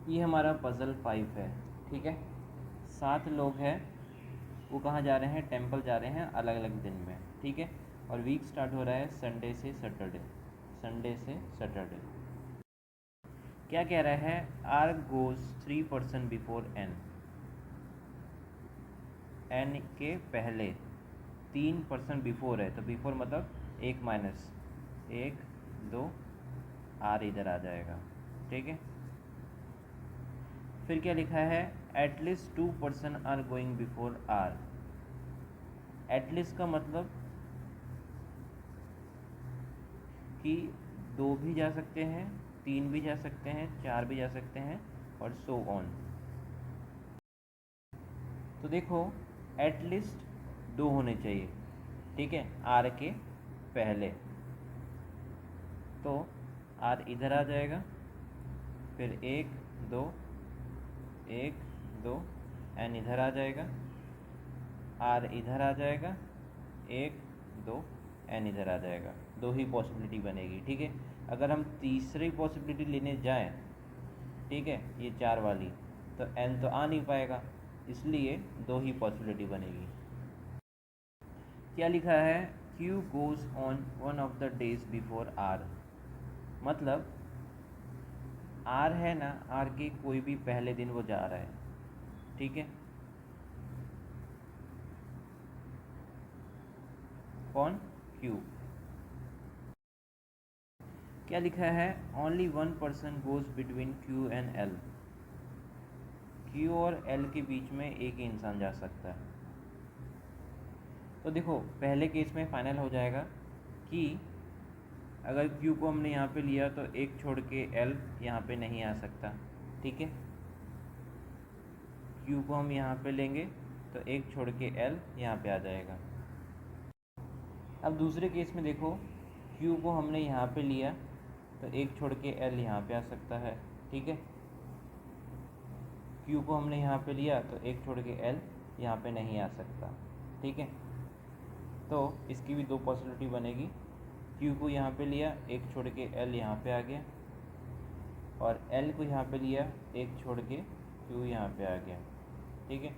ये हमारा पज़ल 5 है, ठीक है। 7 लोग हैं, वो कहाँ जा रहे हैं, टेंपल जा रहे हैं अलग अलग दिन में, ठीक है। और वीक स्टार्ट हो रहा है संडे से सैटरडे, संडे से सैटरडे। क्या कह रहा है, R goes 3% before N, N के पहले 3% बिफोर है, तो बिफोर मतलब 1 माइनस 1 2, आर इधर आ जाएगा, ठीक है। फिर क्या लिखा है, at least 2% R going before R. At least का मतलब कि 2 भी जा सकते हैं, 3 भी जा सकते हैं, 4 भी जा सकते हैं, और सो ऑन। तो देखो एटलीस्ट 2 होने चाहिए, ठीक है, आर के पहले। तो आर इधर आ जाएगा, फिर 1 2 1 2, एन इधर आ जाएगा, आर इधर आ जाएगा, 1 2, एन इधर आ जाएगा। 2 ही पॉसिबिलिटी बनेगी, ठीक है। अगर हम तीसरी पॉसिबिलिटी लेने जाएं, ठीक है, ये 4 वाली, तो एन तो आ नहीं पाएगा, इसलिए 2 ही पॉसिबिलिटी बनेगी। क्या लिखा है, Q goes on one of the days before R. मतलब आर है ना, आर के कोई भी पहले दिन वो जा रहा है, ठीक है। कौन, क्यू। क्या लिखा है, only 1% goes between Q and L. Q और एल के बीच में एक ही इंसान जा सकता है। तो देखो पहले केस में फाइनल हो जाएगा कि अगर क्यू को हमने यहाँ पे लिया तो एक छोड़ के एल यहाँ पे नहीं आ सकता, ठीक है। क्यू को हम यहाँ पे लेंगे तो एक छोड़ के एल यहाँ पे आ जाएगा। अब दूसरे केस में देखो, क्यू को हमने यहाँ पे लिया तो एक छोड़ के एल यहाँ पे आ सकता है, ठीक है। क्यू को हमने यहाँ पे लिया तो एक छोड़ के एल यहाँ पे नहीं आ सकता, ठीक है। तो इसकी भी 2 पॉसिबिलिटी बनेगी। क्यू को यहाँ पे लिया, एक छोड़ के एल यहाँ पे आ गया, और एल को यहाँ पे लिया, एक छोड़ के क्यू यहाँ पे आ गया, ठीक है।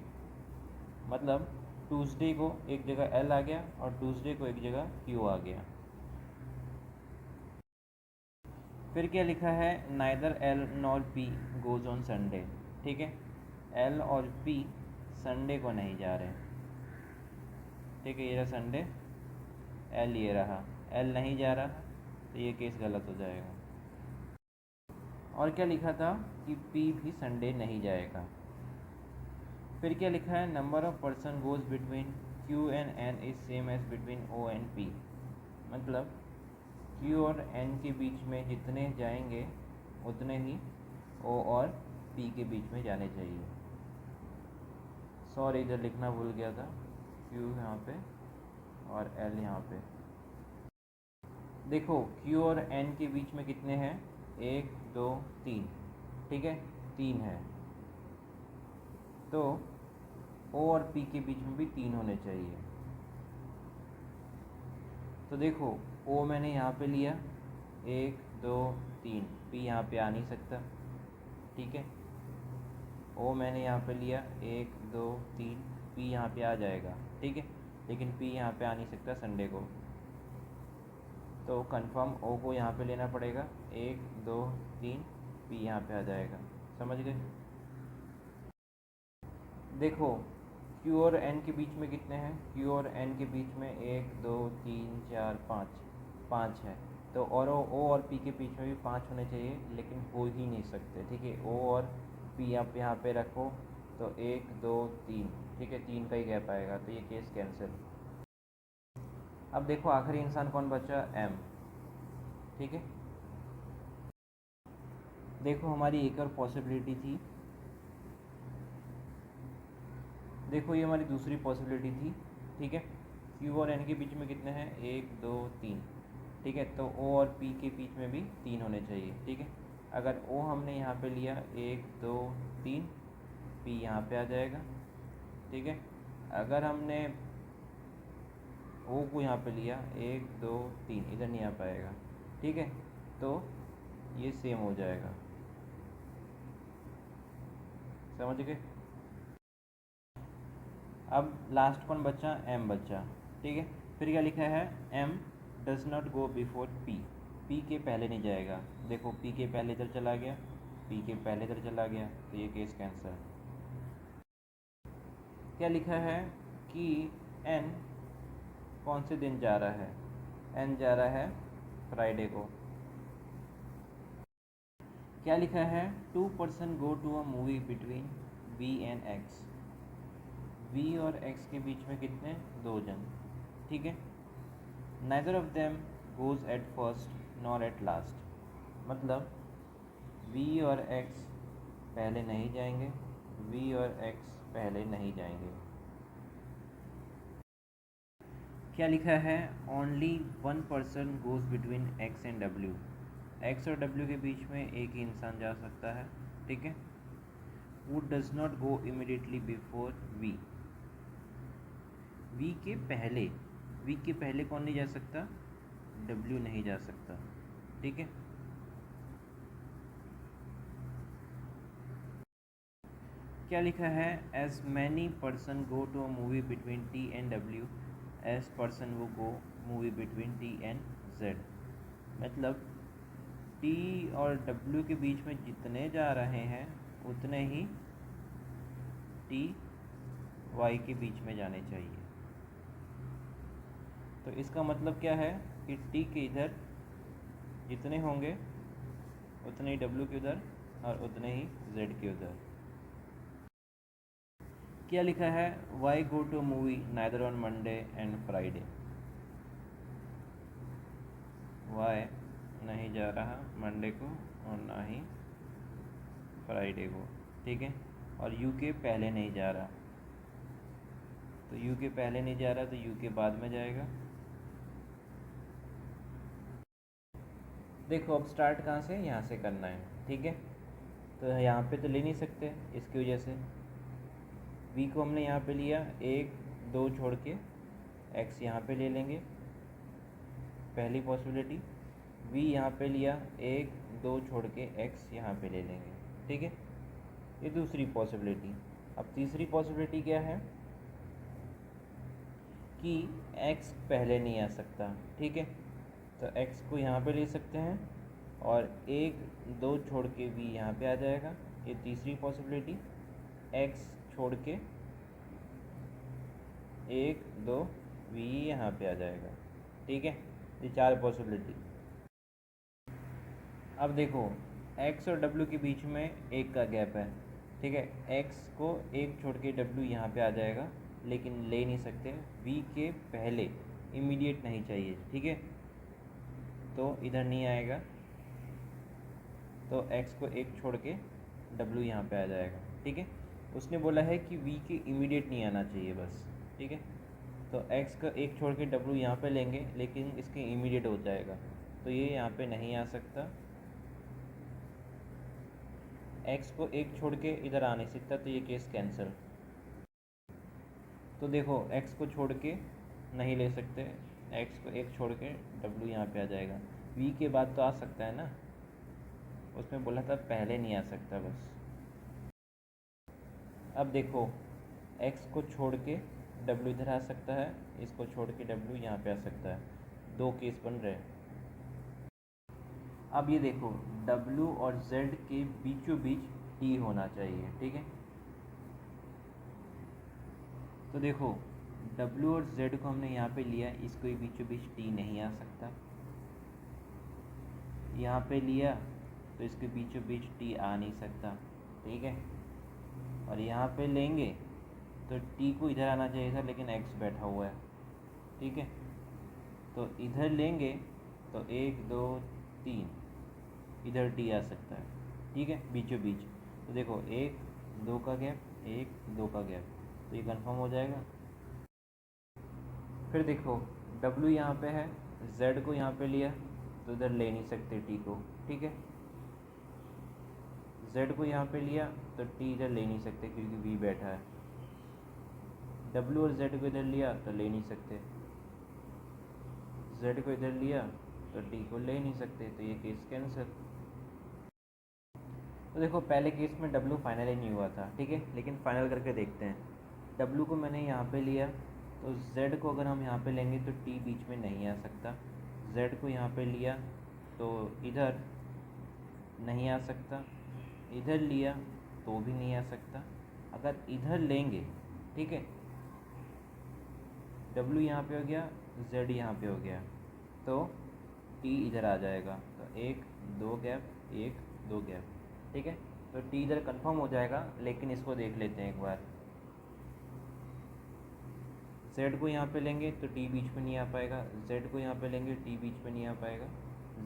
मतलब ट्यूसडे को एक जगह एल आ गया और ट्यूसडे को एक जगह क्यू आ गया। फिर क्या लिखा है, neither L nor P goes on Sunday, ठीक है। एल और पी संडे को नहीं जा रहे, ठीक है। ये रहा संडे, एल ये रहा, एल नहीं जा रहा, तो ये केस गलत हो जाएगा। और क्या लिखा था कि पी भी संडे नहीं जाएगा। फिर क्या लिखा है, number of person goes between Q and N is same as between O and P. मतलब क्यू और एन के बीच में जितने जाएंगे उतने ही ओ और पी के बीच में जाने चाहिए। सॉरी इधर लिखना भूल गया था, क्यू यहाँ पे और एल यहाँ पे। देखो क्यू और एन के बीच में कितने हैं, 1 2 3, ठीक है, 3 है। तो ओ और पी के बीच में भी 3 होने चाहिए। तो देखो ओ मैंने यहाँ पे लिया, 1 2 3, पी यहाँ पे आ नहीं सकता, ठीक है। ओ मैंने यहाँ पे लिया, 1 2 3, पी यहाँ पे आ जाएगा, ठीक है, लेकिन पी यहाँ पे आ नहीं सकता संडे को। तो कंफर्म ओ को यहाँ पे लेना पड़ेगा, 1 2 3, पी यहाँ पे आ जाएगा। समझ गए। देखो क्यू और एन के बीच में कितने हैं, क्यू और एन के बीच में 1 2 3 4 5, 5 है। तो और ओ और पी के बीच में भी 5 होने चाहिए, लेकिन हो ही नहीं सकते, ठीक है। ओ और पी आप यहाँ पे रखो तो 1 2 3, ठीक है, 3 का ही गैप आएगा, तो ये केस कैंसिल। अब देखो आखिरी इंसान कौन बचा, एम, ठीक है। देखो हमारी एक और पॉसिबिलिटी थी, देखो ये हमारी दूसरी पॉसिबिलिटी थी, ठीक है। क्यू और एन के बीच में कितने हैं, 1 2 3, ठीक है। तो ओ और पी के बीच में भी 3 होने चाहिए, ठीक है। अगर ओ हमने यहाँ पे लिया 1 2 3, पी यहाँ पे आ जाएगा, ठीक है। अगर हमने ओ को यहाँ पे लिया 1 2 3, इधर नहीं आ पाएगा, ठीक है। तो ये सेम हो जाएगा। समझ गए। अब लास्ट कौन बचा, एम बचा, ठीक है। फिर क्या लिखा है, M does not go before P, P के पहले नहीं जाएगा। देखो पी के पहले इधर चला गया, पी के पहले इधर चला गया, तो ये केस कैंसर। क्या लिखा है कि एन कौन से दिन जा रहा है, एन जा रहा है फ्राइडे को। क्या लिखा है, 2 person go to a movie between V and X, V और एक्स के बीच में कितने, 2 जन, ठीक है। Neither of them goes at first nor at last, मतलब वी और एक्स पहले नहीं जाएंगे, वी और एक्स पहले नहीं जाएंगे। क्या लिखा है, only 1 person goes between x and W, x और डब्ल्यू के बीच में एक ही इंसान जा सकता है, ठीक है। who does not go immediately before v, v के पहले, v के पहले कौन नहीं जा सकता, w नहीं जा सकता, ठीक है। क्या लिखा है, as many person go to a movie between t and w as person who go movie between t and z, मतलब t और w के बीच में जितने जा रहे हैं उतने ही t y के बीच में जाने चाहिए। तो इसका मतलब क्या है कि t के इधर जितने होंगे उतने ही w के उधर और उतने ही z के उधर। क्या लिखा है, Y go to movie neither on Monday and Friday, Y नहीं जा रहा मंडे को और ना ही फ्राइडे को, ठीक है। और यू के पहले नहीं जा रहा, तो यू के पहले नहीं जा रहा तो यू के बाद में जाएगा। देखो अब स्टार्ट कहाँ से, यहाँ से करना है, ठीक है। तो यहाँ पे तो ले नहीं सकते, इसकी वजह से v को हमने यहाँ पे लिया, 1 2 छोड़ के x यहाँ पे ले लेंगे, पहली पॉसिबिलिटी। v यहाँ पे लिया, 1 2 छोड़ के x यहाँ पे ले लेंगे, ठीक है। ये दूसरी पॉसिबिलिटी। अब तीसरी पॉसिबिलिटी क्या है कि x पहले नहीं आ सकता, ठीक है। तो x को यहाँ पे ले सकते हैं और 1 2 छोड़ के v यहाँ पे आ जाएगा, ये तीसरी पॉसिबिलिटी। x छोड़ के 1 2 v यहाँ पे आ जाएगा, ठीक है। ये 4 पॉसिबिलिटी। अब देखो x और w के बीच में 1 का गैप है, ठीक है। x को 1 छोड़ के w यहाँ पे आ जाएगा, लेकिन ले नहीं सकते, v के पहले इमीडिएट नहीं चाहिए, ठीक है। तो इधर नहीं आएगा, तो x को 1 छोड़ के w यहाँ पे आ जाएगा, ठीक है। उसने बोला है कि v के इमीडिएट नहीं आना चाहिए बस, ठीक है। तो x का 1 छोड़ के w यहाँ पे लेंगे, लेकिन इसके इमीडिएट हो जाएगा, तो ये यहाँ पे नहीं आ सकता। x को 1 छोड़ के इधर आ नहीं सकता, तो ये केस कैंसिल। तो देखो x को छोड़ के नहीं ले सकते, x को 1 छोड़ के w यहाँ पे आ जाएगा। v के बाद तो आ सकता है ना, उसमें बोला था पहले नहीं आ सकता बस। अब देखो x को छोड़ के w इधर आ सकता है, इसको छोड़ के w यहाँ पे आ सकता है, 2 केस बन रहे हैं। अब ये देखो w और z के बीचों बीच t होना चाहिए, ठीक है। तो देखो w और z को हमने यहाँ पे लिया, इसको बीचों बीच t नहीं आ सकता, यहाँ पे लिया तो इसके बीचों बीच t आ नहीं सकता, ठीक है। और यहाँ पे लेंगे तो t को इधर आना चाहिए था, लेकिन x बैठा हुआ है, ठीक है। तो इधर लेंगे तो 1 2 3 इधर t आ सकता है, ठीक है, बीचों बीच। तो देखो 1 2 का गैप, 1 2 का गैप, तो ये कंफर्म हो जाएगा। फिर देखो w यहाँ पे है, z को यहाँ पे लिया तो इधर ले नहीं सकते t को, ठीक है। z को यहाँ पे लिया तो t इधर ले नहीं सकते क्योंकि v बैठा है। w और z को इधर लिया तो ले नहीं सकते, z को इधर लिया तो t को ले नहीं सकते, तो ये केस कैंसिल। तो देखो पहले केस में W फाइनल ही नहीं हुआ था, ठीक है, लेकिन फाइनल करके देखते हैं। W को मैंने यहाँ पे लिया, तो Z को अगर हम यहाँ पे लेंगे तो T बीच में नहीं आ सकता। Z को यहाँ पे लिया तो इधर नहीं आ सकता, इधर लिया तो भी नहीं आ सकता। अगर इधर लेंगे, ठीक है, W यहाँ पे हो गया, Z यहाँ पे हो गया, तो T इधर आ जाएगा। तो 1 2 गैप, 1 2 गैप, ठीक है। तो T इधर कंफर्म हो जाएगा, लेकिन इसको देख लेते हैं एक बार। Z को यहाँ पे लेंगे तो T बीच में नहीं आ पाएगा, Z को यहाँ पे लेंगे T बीच में नहीं आ पाएगा,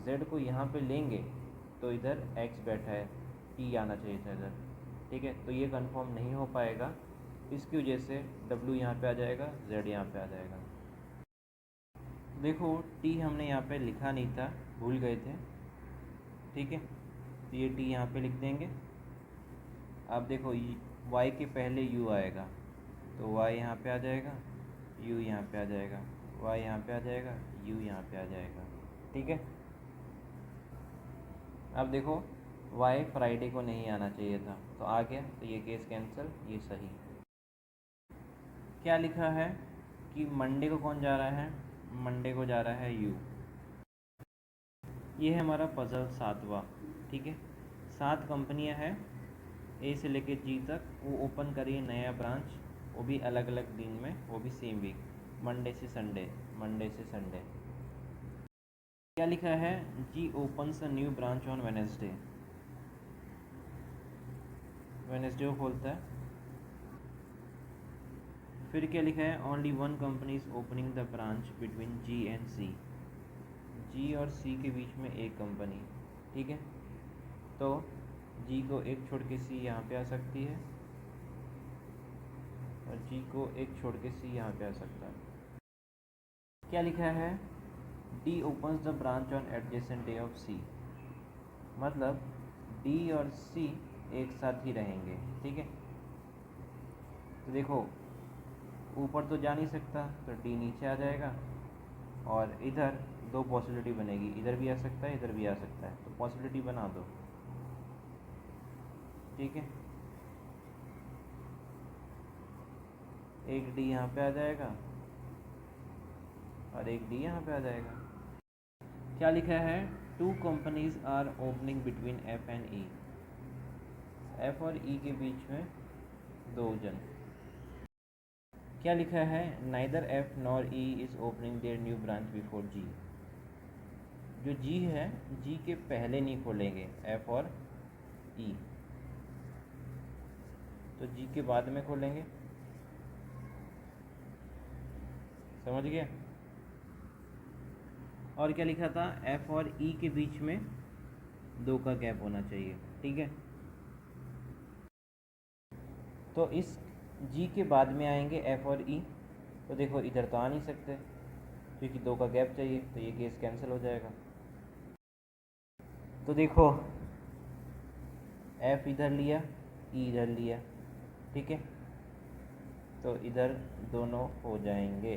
Z को यहाँ पे लेंगे तो इधर X बैठा है, T आना चाहिए था इधर, ठीक है। तो ये कंफर्म नहीं हो पाएगा, इसकी वजह से W यहाँ पे आ जाएगा, Z यहाँ पे आ जाएगा। देखो T हमने यहाँ पे लिखा नहीं था, भूल गए थे, ठीक है, तो ये T यहाँ पे लिख देंगे। अब देखो Y के पहले U आएगा, तो Y यहाँ पे आ जाएगा, U यहाँ पे आ जाएगा, Y यहाँ पे आ जाएगा, U यहाँ पे आ जाएगा, ठीक है। अब देखो Y फ्राइडे को नहीं आना चाहिए था, तो आ गया, तो ये केस कैंसिल, ये सही। क्या लिखा है कि मंडे को कौन जा रहा है, मंडे को जा रहा है U। ये है हमारा पजल 7वां, ठीक है। 7 कंपनियां हैं A से लेके G तक, वो ओपन करिए नया ब्रांच, वो भी अलग अलग दिन में, वो भी सेम वीक, मंडे से संडे, मंडे से संडे। क्या लिखा है, G opens a new branch on Wednesday, Wednesday को खोलता है। फिर क्या लिखा है, only one company is opening the branch between G and C, G और C के बीच में एक कंपनी, ठीक है। तो G को एक छोड़ के C यहाँ पे आ सकती है, और G को एक छोड़ के C यहाँ पे आ सकता है। क्या लिखा है, D opens the branch on adjacent day of C, मतलब D और C एक साथ ही रहेंगे, ठीक है। तो देखो ऊपर तो जा नहीं सकता, तो D नीचे आ जाएगा, और इधर 2 पॉसिबिलिटी बनेगी, इधर भी आ सकता है, इधर भी आ सकता है, तो पॉसिबिलिटी बना दो, ठीक है। एक D यहाँ पे आ जाएगा और एक D यहाँ पे आ जाएगा। क्या लिखा है, 2 companies are opening between F and E, F और E के बीच में 2 जन। क्या लिखा है, neither F nor E is opening their new branch before G, जो G है G के पहले नहीं खोलेंगे F और E, तो G के बाद में खोलेंगे, समझ गए। और क्या लिखा था, F और E के बीच में 2 का गैप होना चाहिए, ठीक है। तो इस G के बाद में आएंगे F और E, तो देखो इधर तो आ नहीं सकते क्योंकि 2 का गैप चाहिए, तो ये केस कैंसिल हो जाएगा। तो देखो F इधर लिया, E इधर लिया, ठीक है, तो इधर दोनों हो जाएंगे।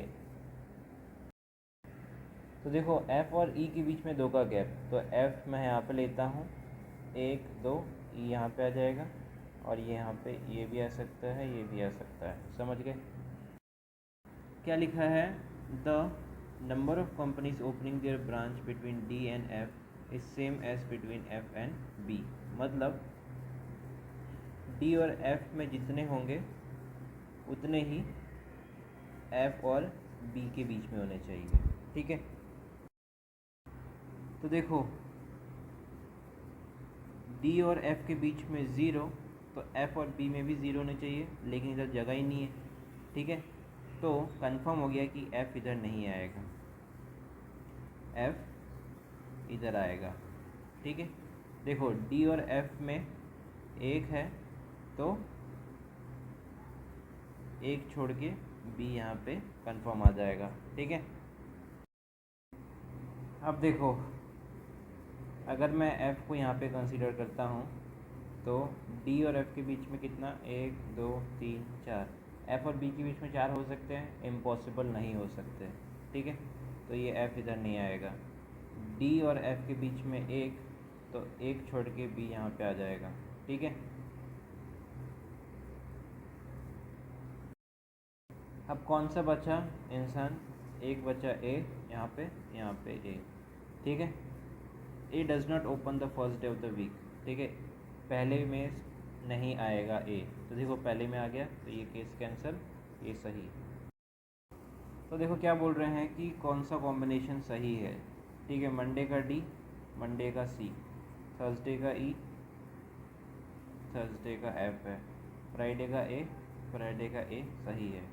तो देखो F और E के बीच में 2 का गैप, तो F मैं यहाँ पे लेता हूँ, 1 2, E यहाँ पे आ जाएगा, और ये यहाँ पे ये भी आ सकता है, ये भी आ सकता है, समझ गए। क्या लिखा है, the number of companies opening their branch between D and F is same as between F and B, मतलब D और F में जितने होंगे उतने ही F और B के बीच में होने चाहिए, ठीक है। तो देखो D और F के बीच में 0, तो F और B में भी 0 होने चाहिए, लेकिन इधर जगह ही नहीं है, ठीक है। तो कंफर्म हो गया कि F इधर नहीं आएगा, F इधर आएगा, ठीक है। देखो D और F में 1 है, तो 1 छोड़ के B यहाँ पे कंफर्म आ जाएगा, ठीक है। अब देखो अगर मैं F को यहाँ पे कंसीडर करता हूँ, तो D और F के बीच में कितना, 1 2 3 4, F और B के बीच में 4 हो सकते हैं, इम्पॉसिबल नहीं हो सकते, ठीक है। तो ये F इधर नहीं आएगा। D और F के बीच में 1, तो 1 छोड़ के B यहाँ पे आ जाएगा, ठीक है। अब कौन सा बचा इंसान, एक बचा ए, यहाँ पे ए, ठीक है। A does not open the first day of the week, ठीक है, पहले में नहीं आएगा ए, तो देखो पहले में आ गया तो ये केस कैंसिल, ये सही। तो देखो क्या बोल रहे हैं कि कौन सा कॉम्बिनेशन सही है, ठीक है। मंडे का डी, मंडे का सी, थर्सडे का ई, थर्सडे का एफ है, फ्राइडे का ए, फ्राइडे का ए सही है।